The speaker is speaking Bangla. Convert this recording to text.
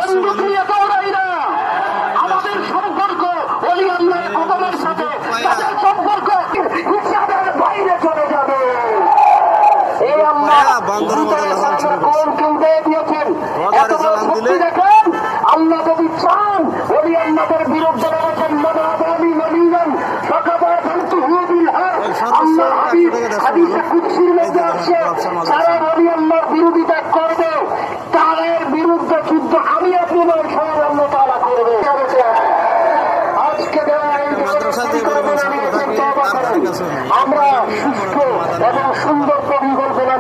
বন্দুক নিয়ে দৌড়াই না। আমাদের সম্পর্ক ওলি আল্লাহর কদমের সাথে, তাদের সম্পর্ক হিসাবের বাইরে চলে যাবে। এই আল্লাহ কোন কেউ দিয়েছেন, এত বড় শক্তি দেখেন। আল্লাহ যদি চান ওলি আল্লাহদের বিরুদ্ধে বলেছেন মনাবানি নবীন ফাকাদা ফান্তুহু বিল হক। আল্লাহর হাবিব হাদিসে কুদসির মধ্যে আছে, যারা ওলি আল্লাহর বিরোধিতা করবে তাদের বিরুদ্ধে যুদ্ধ আমি আপনি নয়, স্বয়ং আল্লাহ তাআলা করবে। আজকে আমরা সুস্থ এবং সুন্দর পরিকল্পনা